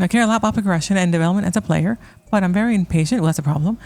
I care a lot about progression and development as a player, but I'm very impatient. Well, that's a problem.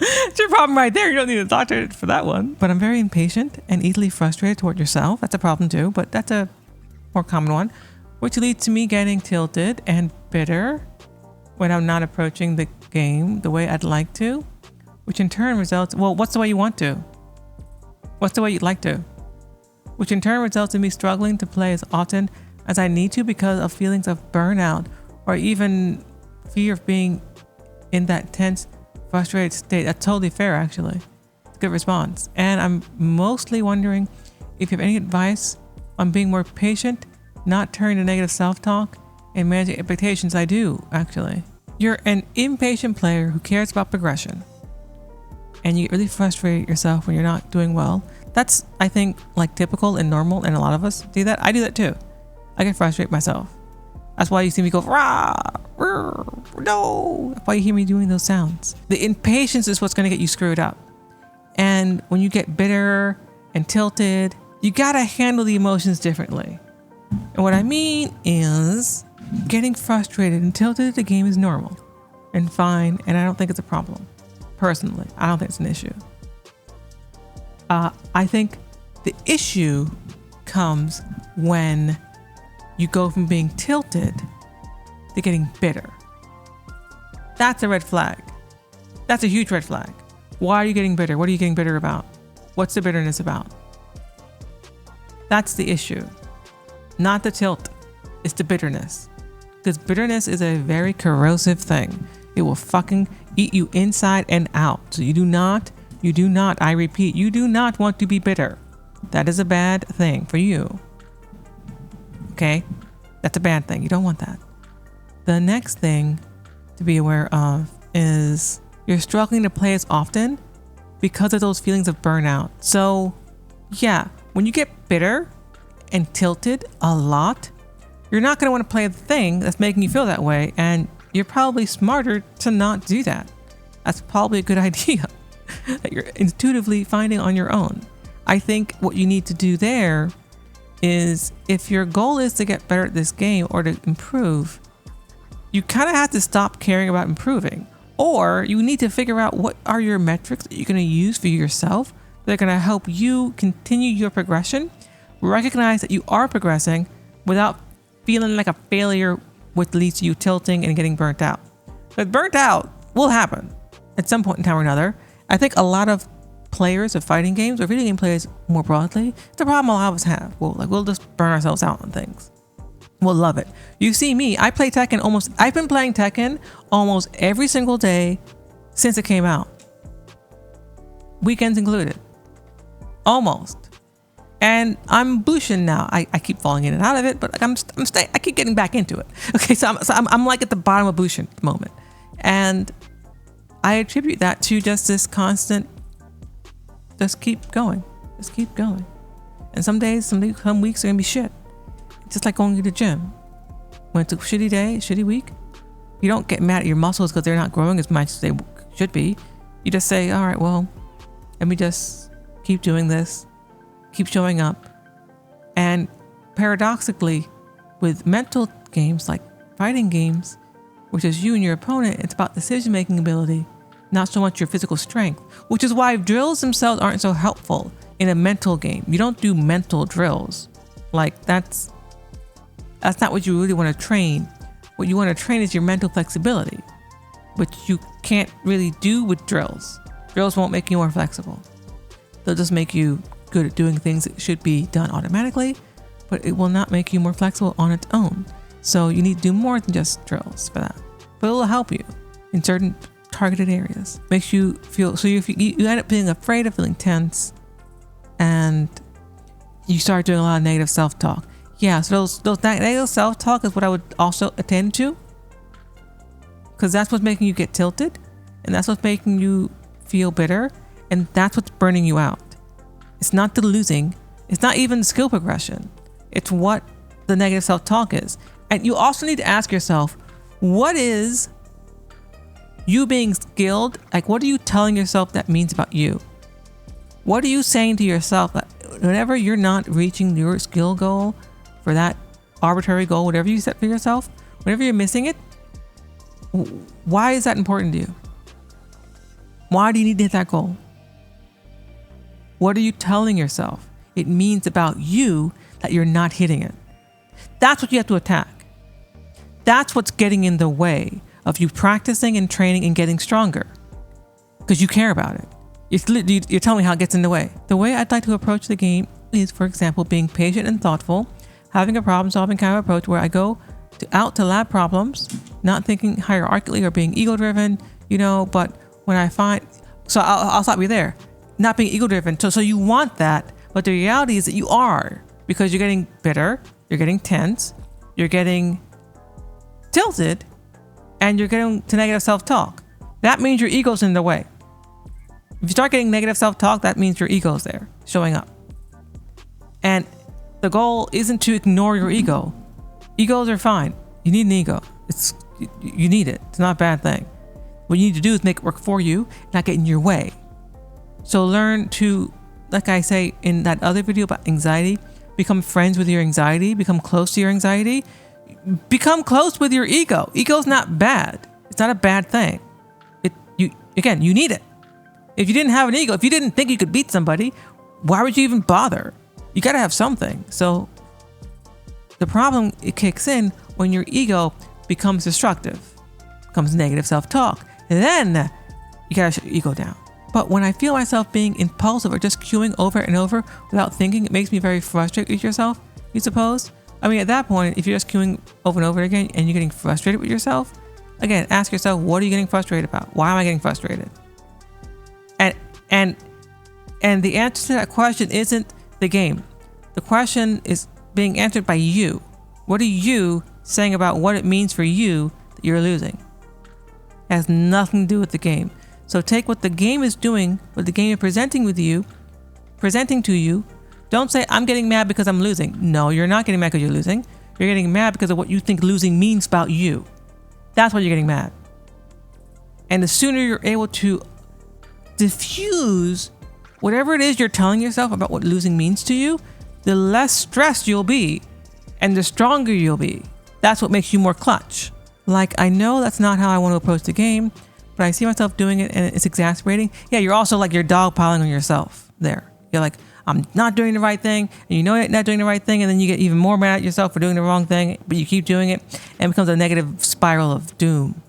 It's your problem right there. You don't need to talk to it for that one. But I'm very impatient and easily frustrated toward yourself. That's a problem too, but that's a more common one, which leads to me getting tilted and bitter when I'm not approaching the game the way I'd like to, which in turn results, well, what's the way you want to? What's the way you'd like to? Which in turn results in me struggling to play as often as I need to because of feelings of burnout or even fear of being in that tense, frustrated state. That's totally fair, actually. It's a good response. And I'm mostly wondering if you have any advice on being more patient, not turning to negative self-talk, and managing expectations. I do, actually. You're an impatient player who cares about progression, and you get really frustrated yourself when you're not doing well. That's, I think, like typical and normal, and a lot of us do that. I do that too. I get frustrated myself. That's why you see me go, rah, rah, no. That's why you hear me doing those sounds. The impatience is what's going to get you screwed up. And when you get bitter and tilted, you got to handle the emotions differently. And what I mean is getting frustrated and tilted at the game is normal and fine. And I don't think it's a problem. Personally, I don't think it's an issue. I think the issue comes when you go from being tilted to getting bitter. That's a red flag. That's a huge red flag. Why are you getting bitter? What are you getting bitter about? What's the bitterness about? That's the issue. Not the tilt. It's the bitterness. Because bitterness is a very corrosive thing. It will fucking eat you inside and out. So you do not, I repeat, you do not want to be bitter. That is a bad thing for you. Okay? That's a bad thing. You don't want that. The next thing to be aware of is you're struggling to play as often because of those feelings of burnout. So yeah, when you get bitter and tilted a lot, you're not going to want to play the thing that's making you feel that way. And you're probably smarter to not do that. That's probably a good idea that you're intuitively finding on your own. I think what you need to do there is, if your goal is to get better at this game or to improve, you kind of have to stop caring about improving. Or you need to figure out what are your metrics that you're going to use for yourself that are going to help you continue your progression. Recognize that you are progressing without feeling like a failure, which leads to you tilting and getting burnt out. But burnt out will happen at some point in time or another. I think a lot of players of fighting games or video game players more broadly, it's a problem a lot of us have. We'll just burn ourselves out on things. We'll love it. You see me, I've been playing Tekken almost every single day since it came out. Weekends included. Almost. And I'm Bushin now. I keep falling in and out of it, but I keep getting back into it. Okay, so I'm like at the bottom of Bushin at the moment. And I attribute that to just this constant, just keep going. Just keep going. And some days, some weeks are gonna be shit. It's just like going to the gym. When it's a shitty day, shitty week, you don't get mad at your muscles because they're not growing as much as they should be. You just say, all right, well, let me just keep doing this. Keep showing up. And paradoxically, with mental games like fighting games, which is you and your opponent, it's about decision-making ability, not so much your physical strength, which is why drills themselves aren't so helpful in a mental game. You don't do mental drills. Like that's not what you really want to train. What you want to train is your mental flexibility, which you can't really do with drills. Drills won't make you more flexible. They'll just make you good at doing things that should be done automatically, but it will not make you more flexible on its own. So you need to do more than just drills for that. But it will help you in certain targeted areas. Makes you feel, so if you end up being afraid of feeling tense and you start doing a lot of negative self-talk. Yeah, so those negative self-talk is what I would also attend to, because that's what's making you get tilted, and that's what's making you feel bitter, and that's what's burning you out. It's not the losing. It's not even skill progression. It's what the negative self-talk is. And you also need to ask yourself, what is you being skilled? Like, what are you telling yourself that means about you? What are you saying to yourself that whenever you're not reaching your skill goal for that arbitrary goal, whatever you set for yourself, whenever you're missing it, why is that important to you? Why do you need to hit that goal? What are you telling yourself it means about you that you're not hitting it? That's what you have to attack. That's what's getting in the way of you practicing and training and getting stronger, because you care about it. You're telling me how it gets in the way. The way I'd like to approach the game is, for example, being patient and thoughtful, having a problem-solving kind of approach where I go out to lab problems, not thinking hierarchically or being ego-driven, but when I find... So I'll stop you there. Not being ego-driven. So you want that, but the reality is that you are, because you're getting bitter, you're getting tense, you're getting tilted, and you're getting to negative self-talk. That means your ego's in the way. If you start getting negative self-talk, that means your ego's there, showing up. And the goal isn't to ignore your ego. Egos are fine. You need an ego. You need it. It's not a bad thing. What you need to do is make it work for you, not get in your way. So learn to, like I say in that other video about anxiety, become friends with your anxiety, become close to your anxiety, become close with your ego. Ego's not bad. It's not a bad thing. You need it. If you didn't have an ego, if you didn't think you could beat somebody, why would you even bother? You got to have something. So the problem, it kicks in when your ego becomes destructive, becomes negative self-talk. And then you got to shut your ego down. But when I feel myself being impulsive or just queuing over and over without thinking, it makes me very frustrated with yourself, you suppose? I mean, at that point, if you're just queuing over and over again and you're getting frustrated with yourself, again, ask yourself, what are you getting frustrated about? Why am I getting frustrated? And the answer to that question isn't the game. The question is being answered by you. What are you saying about what it means for you that you're losing? It has nothing to do with the game. So take what the game is doing, what the game is presenting to you. Don't say, I'm getting mad because I'm losing. No, you're not getting mad because you're losing. You're getting mad because of what you think losing means about you. That's why you're getting mad. And the sooner you're able to diffuse whatever it is you're telling yourself about what losing means to you, the less stressed you'll be and the stronger you'll be. That's what makes you more clutch. Like, I know that's not how I want to approach the game, but I see myself doing it and it's exacerbating. Yeah, you're also like you're dogpiling on yourself there. You're like, I'm not doing the right thing, and you know you're not doing the right thing, and then you get even more mad at yourself for doing the wrong thing, but you keep doing it, and it becomes a negative spiral of doom.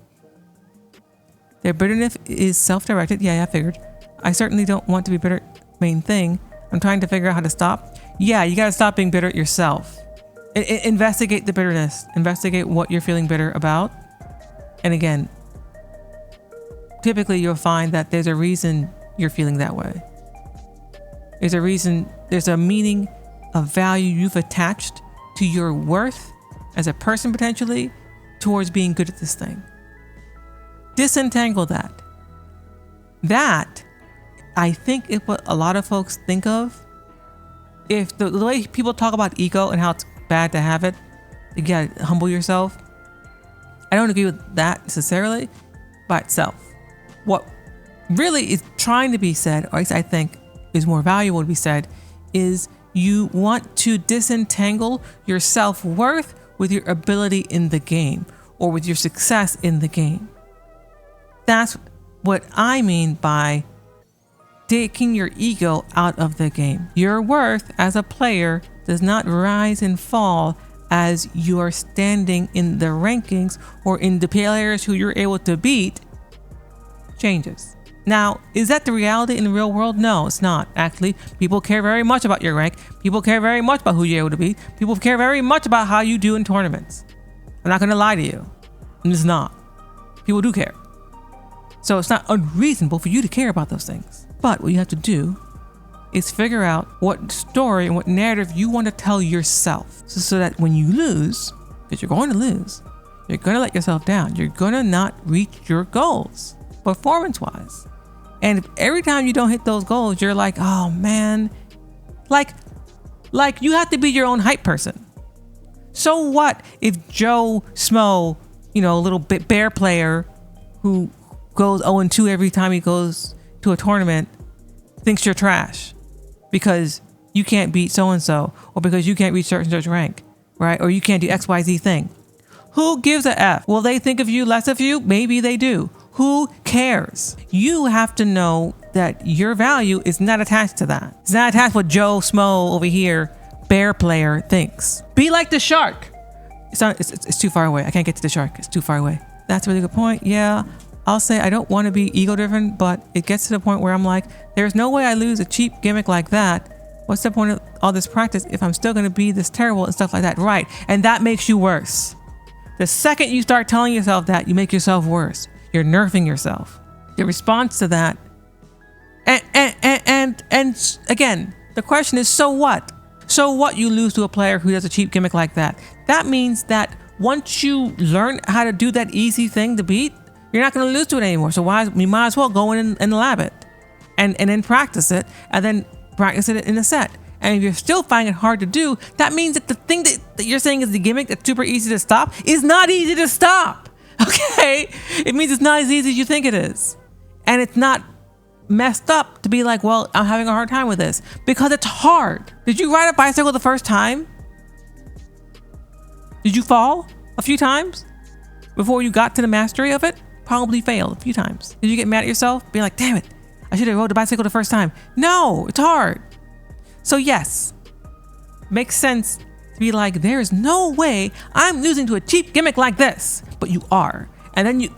Their bitterness is self-directed. Yeah, I figured. I certainly don't want to be bitter, main thing. I'm trying to figure out how to stop. Yeah, you got to stop being bitter yourself. Investigate the bitterness. Investigate what you're feeling bitter about. And again, typically you'll find that there's a reason you're feeling that way. There's a reason, there's a meaning, a value you've attached to your worth as a person potentially towards being good at this thing. Disentangle that. That, I think, is what a lot of folks think of. If the way people talk about ego and how it's bad to have it, you gotta humble yourself. I don't agree with that necessarily by itself. What really is trying to be said, or at least I think is more valuable to be said, is you want to disentangle your self-worth with your ability in the game or with your success in the game. That's what I mean by taking your ego out of the game. Your worth as a player does not rise and fall as you are standing in the rankings or in the players who you're able to beat changes. Now, is that the reality in the real world? No, it's not. Actually, people care very much about your rank. People care very much about who you're able to beat. People care very much about how you do in tournaments. I'm not going to lie to you. It's not. People do care. So it's not unreasonable for you to care about those things. But what you have to do is figure out what story and what narrative you want to tell yourself. So that when you lose, because you're going to lose, you're going to let yourself down. You're going to not reach your goals, performance-wise. And if every time you don't hit those goals, you're like, oh man, like you have to be your own hype person. So what if Joe Smo, a little bit bear player who goes 0-2 every time he goes to a tournament, thinks you're trash because you can't beat so-and-so or because you can't reach such rank? right? Or you can't do XYZ thing. Who gives a F? Will they think of you less of you? Maybe they do. Who cares? You have to know that your value is not attached to that. It's not attached to what Joe Smo over here, bear player, thinks. Be like the shark. It's too far away. I can't get to the shark. It's too far away. That's a really good point. Yeah, I'll say I don't want to be ego-driven, but it gets to the point where I'm like, there's no way I lose a cheap gimmick like that. What's the point of all this practice if I'm still going to be this terrible and stuff like that? Right. And that makes you worse. The second you start telling yourself that, you make yourself worse. You're nerfing yourself. The response to that, and again, the question is, so what? So what you lose to a player who does a cheap gimmick like that? That means that once you learn how to do that easy thing to beat, you're not going to lose to it anymore. So we might as well go in and lab it and then practice it and then practice it in a set. And if you're still finding it hard to do, that means that the thing that you're saying is the gimmick that's super easy to stop is not easy to stop. Okay? It means it's not as easy as you think it is. And it's not messed up to be like, well, I'm having a hard time with this because it's hard. Did you ride a bicycle the first time? Did you fall a few times before you got to the mastery of it? Probably failed a few times. Did you get mad at yourself? Be like, damn it, I should have rode the bicycle the first time. No, it's hard. So yes, makes sense to be like, there's no way I'm losing to a cheap gimmick like this, but you are. And then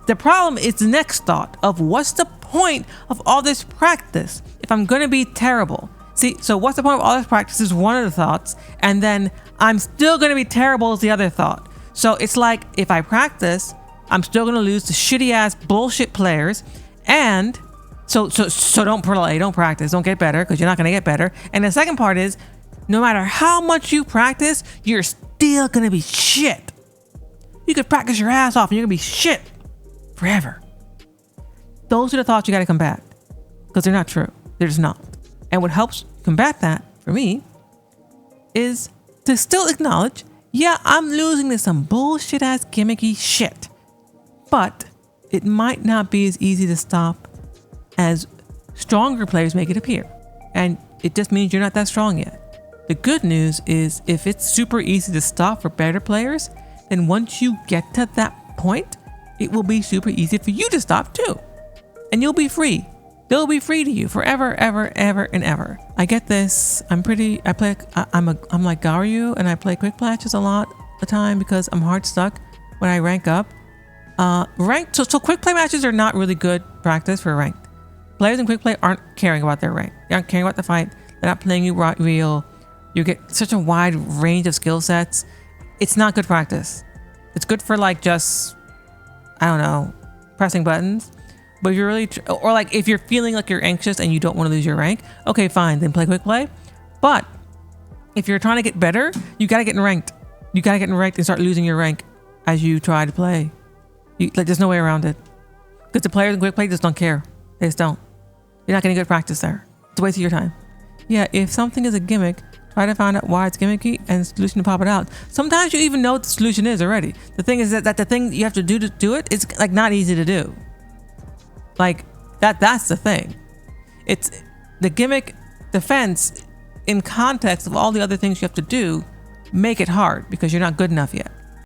the problem is the next thought of what's the point of all this practice if I'm gonna be terrible? See, so what's the point of all this practice is one of the thoughts, and then I'm still gonna be terrible is the other thought. So it's like, if I practice, I'm still gonna lose to shitty ass bullshit players, and so don't play, don't practice, don't get better, because you're not gonna get better. And the second part is, no matter how much you practice, you're still gonna be shit. You could practice your ass off and you're gonna be shit forever. Those are the thoughts you gotta combat, because they're not true. They're just not. And what helps combat that, for me, is to still acknowledge, yeah, I'm losing to some bullshit ass gimmicky shit, but it might not be as easy to stop as stronger players make it appear. And it just means you're not that strong yet. The good news is, if it's super easy to stop for better players, then once you get to that point, it will be super easy for you to stop too. And you'll be free. They'll be free to you forever, ever, ever, and ever. I get this. I'm like Garyu, and I play quick matches a lot of the time because I'm hard stuck when I rank up. So quick play matches are not really good practice for ranked. Players in quick play aren't caring about their rank. They aren't caring about the fight. They're not playing you real. You get such a wide range of skill sets. It's not good practice. It's good for like just, I don't know, pressing buttons. But if you're really, or like if you're feeling like you're anxious and you don't want to lose your rank, okay, fine, then play quick play. But if you're trying to get better, you gotta get in ranked. You gotta get in ranked and start losing your rank as you try to play. There's no way around it. Because the players in quick play just don't care. They just don't. You're not getting good practice there. It's a waste of your time. Yeah, if something is a gimmick, try to find out why it's gimmicky and solution to pop it out. Sometimes you even know what the solution is already. The thing is that the thing you have to do it is like not easy to do. Like that's the thing. It's the gimmick defense in context of all the other things you have to do make it hard because you're not good enough yet.